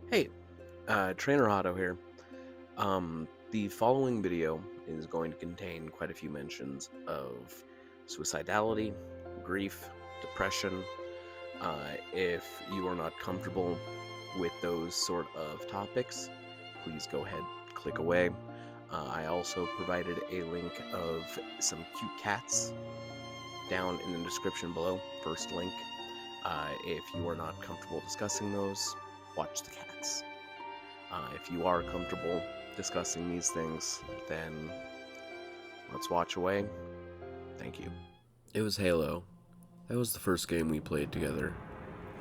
Hey, Trainer Otto here. The following video is going to contain quite a few mentions of suicidality, grief, depression. If you are not comfortable with those sort of topics, please go ahead, click away. I also provided a link of some cute cats down in the description below, first link. If you are not comfortable discussing those, watch the cats. If you are comfortable discussing these things, then let's watch away. Thank you. It was Halo. That was the first game we played together.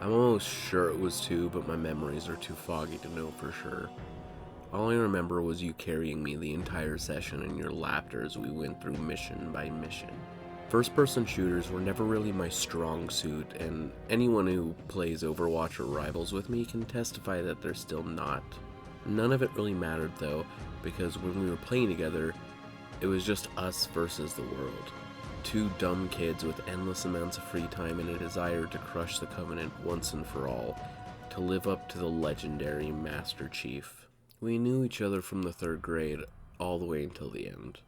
I'm almost sure it was 2, but my memories are too foggy to know for sure. All I remember was you carrying me the entire session in your laughter as we went through mission by mission. First-person shooters were never really my strong suit, and anyone who plays Overwatch or Rivals with me can testify that they're still not. None of it really mattered though, because when we were playing together, it was just us versus the world. Two dumb kids with endless amounts of free time and a desire to crush the Covenant once and for all, to live up to the legendary Master Chief. We knew each other from the 3rd grade, all the way until the end.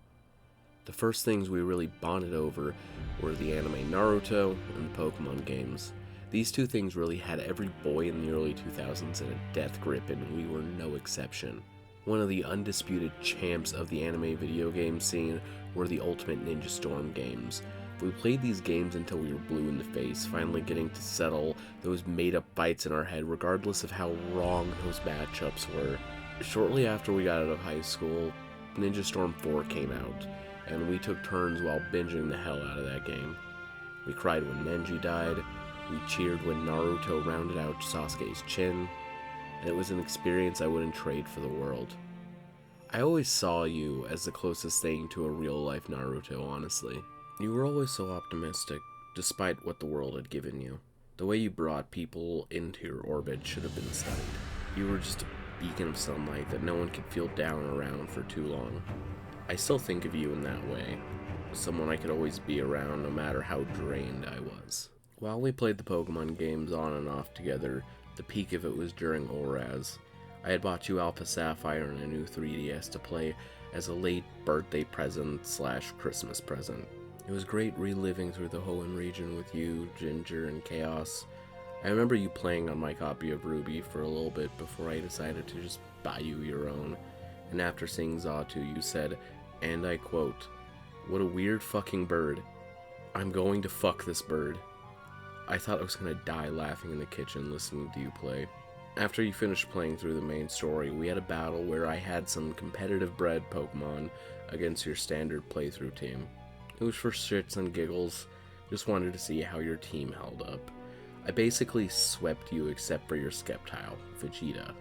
The first things we really bonded over were the anime Naruto and the Pokemon games. These two things really had every boy in the early 2000s in a death grip, and we were no exception. One of the undisputed champs of the anime video game scene were the Ultimate Ninja Storm games. We played these games until we were blue in the face, finally getting to settle those made-up fights in our head regardless of how wrong those matchups were. Shortly after we got out of high school, Ninja Storm 4 came out, and we took turns while binging the hell out of that game. We cried when Nenji died, we cheered when Naruto rounded out Sasuke's chin, and it was an experience I wouldn't trade for the world. I always saw you as the closest thing to a real-life Naruto, honestly. You were always so optimistic, despite what the world had given you. The way you brought people into your orbit should have been studied. You were just a beacon of sunlight that no one could feel down around for too long. I still think of you in that way, someone I could always be around no matter how drained I was. While we played the Pokemon games on and off together, the peak of it was during ORAS. I had bought you Alpha Sapphire and a new 3DS to play as a late birthday present / Christmas present. It was great reliving through the Hoenn region with you, Ginger, and Chaos. I remember you playing on my copy of Ruby for a little bit before I decided to just buy you your own, and after seeing Xatu you said, and I quote, "What a weird fucking bird. I'm going to fuck this bird." I thought I was going to die laughing in the kitchen listening to you play. After you finished playing through the main story, we had a battle where I had some competitive bred Pokemon against your standard playthrough team. It was for shits and giggles, just wanted to see how your team held up. I basically swept you except for your Sceptile, Vegeta.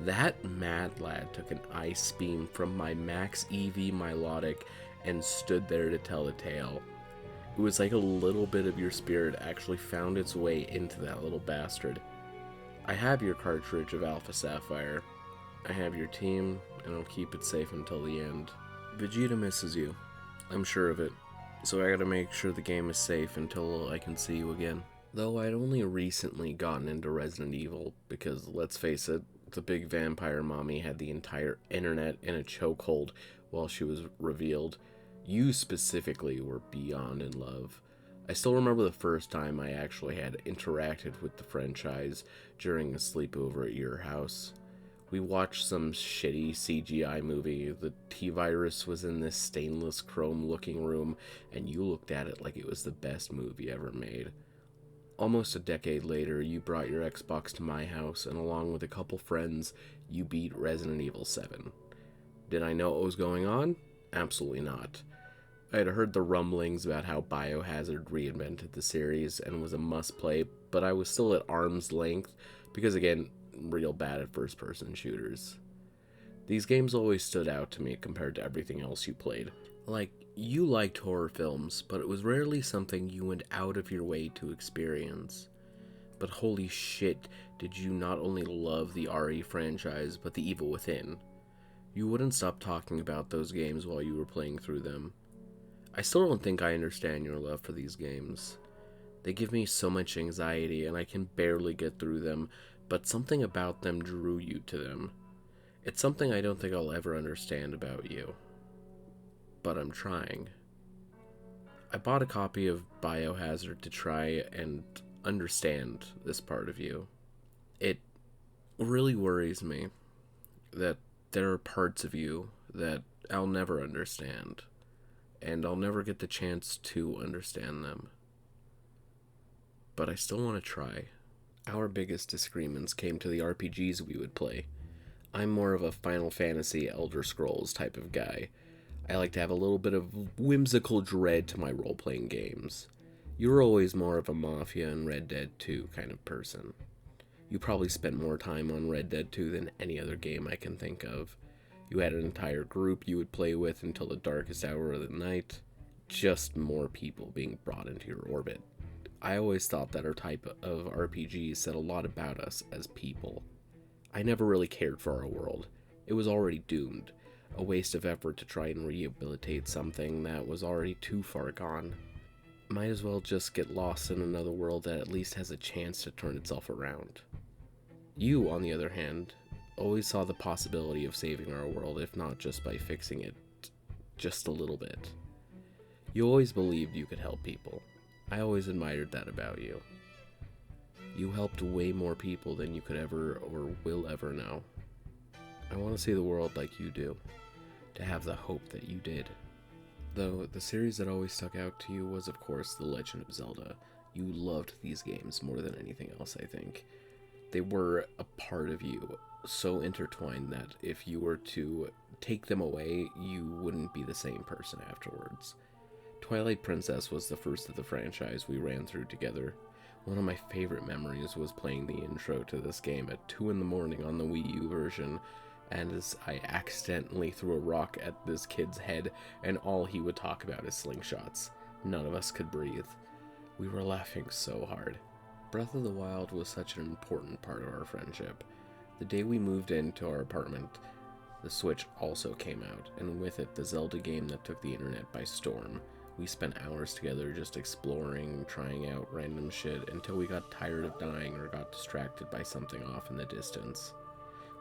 That mad lad took an ice beam from my Max EV Milotic and stood there to tell the tale. It was like a little bit of your spirit actually found its way into that little bastard. I have your cartridge of Alpha Sapphire. I have your team, and I'll keep it safe until the end. Vegeta misses you. I'm sure of it. So I gotta make sure the game is safe until I can see you again. Though I'd only recently gotten into Resident Evil, because let's face it, the big vampire mommy had the entire internet in a chokehold while she was revealed. You specifically were beyond in love. I still remember the first time I actually had interacted with the franchise during a sleepover at your house. We watched some shitty CGI movie. The T-Virus was in this stainless chrome looking room, and you looked at it like it was the best movie ever made. Almost a decade later, you brought your Xbox to my house, and along with a couple friends, you beat Resident Evil 7. Did I know what was going on? Absolutely not. I had heard the rumblings about how Biohazard reinvented the series and was a must-play, but I was still at arm's length because, again, real bad at first-person shooters. These games always stood out to me compared to everything else you played. Like, you liked horror films, but it was rarely something you went out of your way to experience. But holy shit, did you not only love the RE franchise, but the Evil Within. You wouldn't stop talking about those games while you were playing through them. I still don't think I understand your love for these games. They give me so much anxiety and I can barely get through them, but something about them drew you to them. It's something I don't think I'll ever understand about you, but I'm trying. I bought a copy of Biohazard to try and understand this part of you. It really worries me that there are parts of you that I'll never understand, and I'll never get the chance to understand them. But I still want to try. Our biggest disagreements came to the RPGs we would play. I'm more of a Final Fantasy Elder Scrolls type of guy. I like to have a little bit of whimsical dread to my role-playing games. You're always more of a Mafia and Red Dead 2 kind of person. You probably spent more time on Red Dead 2 than any other game I can think of. You had an entire group you would play with until the darkest hour of the night. Just more people being brought into your orbit. I always thought that our type of RPG said a lot about us as people. I never really cared for our world. It was already doomed. A waste of effort to try and rehabilitate something that was already too far gone. Might as well just get lost in another world that at least has a chance to turn itself around. You, on the other hand, always saw the possibility of saving our world, if not just by fixing it just a little bit. You always believed you could help people. I always admired that about you. You helped way more people than you could ever or will ever know. I want to see the world like you do, to have the hope that you did. Though, the series that always stuck out to you was, of course, The Legend of Zelda. You loved these games more than anything else, I think. They were a part of you, so intertwined that if you were to take them away, you wouldn't be the same person afterwards. Twilight Princess was the first of the franchise we ran through together. One of my favorite memories was playing the intro to this game at 2 in the morning on the Wii U version, and as I accidentally threw a rock at this kid's head, and all he would talk about is slingshots. None of us could breathe. We were laughing so hard. Breath of the Wild was such an important part of our friendship. The day we moved into our apartment, the Switch also came out, and with it, the Zelda game that took the internet by storm. We spent hours together just exploring, trying out random shit, until we got tired of dying or got distracted by something off in the distance.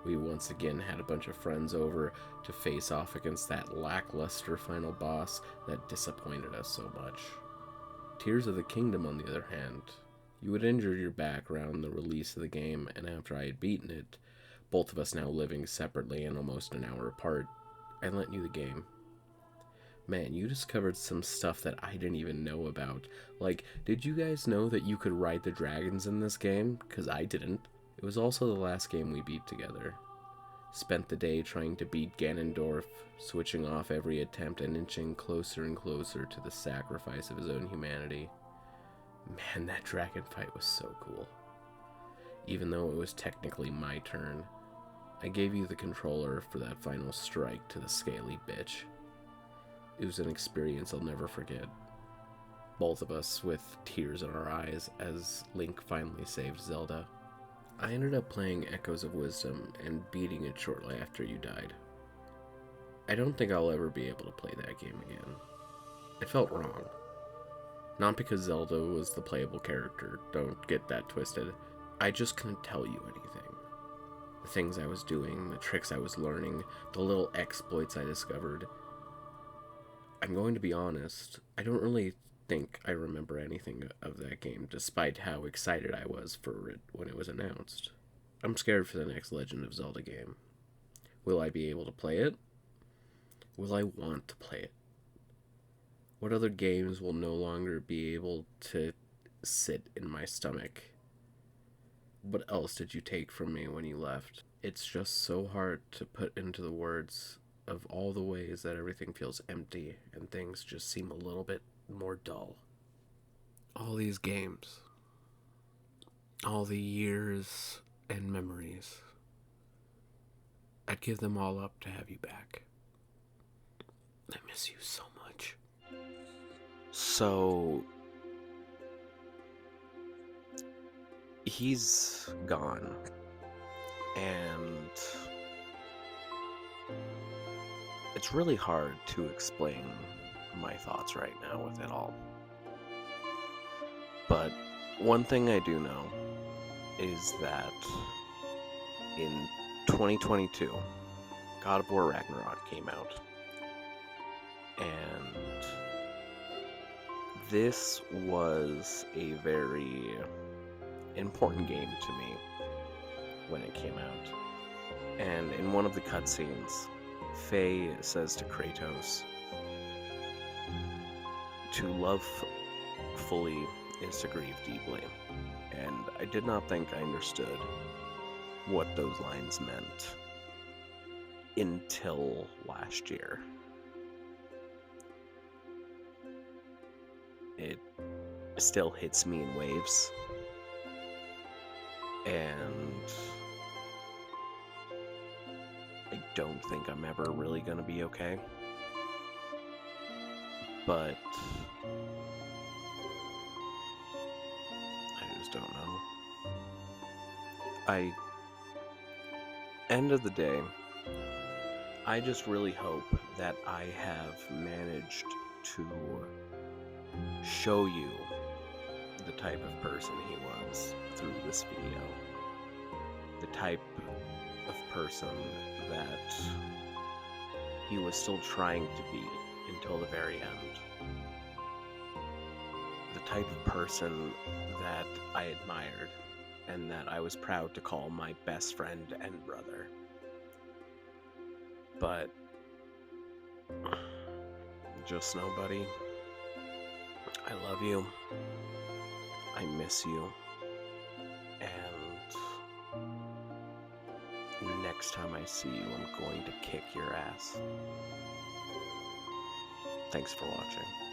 We once again had a bunch of friends over to face off against that lackluster final boss that disappointed us so much. Tears of the Kingdom, on the other hand, you had injured your back around the release of the game, and after I had beaten it, both of us now living separately and almost an hour apart, I lent you the game. Man, you discovered some stuff that I didn't even know about. Like, did you guys know that you could ride the dragons in this game? 'Cause I didn't. It was also the last game we beat together. Spent the day trying to beat Ganondorf, switching off every attempt and inching closer and closer to the sacrifice of his own humanity. Man, that dragon fight was so cool. Even though it was technically my turn, I gave you the controller for that final strike to the scaly bitch. It was an experience I'll never forget. Both of us with tears in our eyes as Link finally saved Zelda. I ended up playing Echoes of Wisdom and beating it shortly after you died. I don't think I'll ever be able to play that game again. It felt wrong. Not because Zelda was the playable character, don't get that twisted. I just couldn't tell you anything. The things I was doing, the tricks I was learning, the little exploits I discovered. I'm going to be honest, I don't really think I remember anything of that game, despite how excited I was for it when it was announced. I'm scared for the next Legend of Zelda game. Will I be able to play it? Will I want to play it? What other games will no longer be able to sit in my stomach? What else did you take from me when you left? It's just so hard to put into the words of all the ways that everything feels empty and things just seem a little bit more dull. All these games, all the years and memories, I'd give them all up to have you back. I miss you so much. So, he's gone, and it's really hard to explain my thoughts right now with it all. But one thing I do know is that In 2022, God of War Ragnarok came out, and this was a very important game to me when it came out. And in one of the cutscenes, Faye says to Kratos, "To love fully is to grieve deeply." And I did not think I understood what those lines meant until last year. It still hits me in waves, and I don't think I'm ever really gonna be okay. But I just don't know. End of the day, I just really hope that I have managed to show you the type of person he was through this video. The type of person that he was still trying to be until the very end. The type of person that I admired and that I was proud to call my best friend and brother. But just know, buddy, I love you, I miss you, and next time I see you, I'm going to kick your ass. Thanks for watching.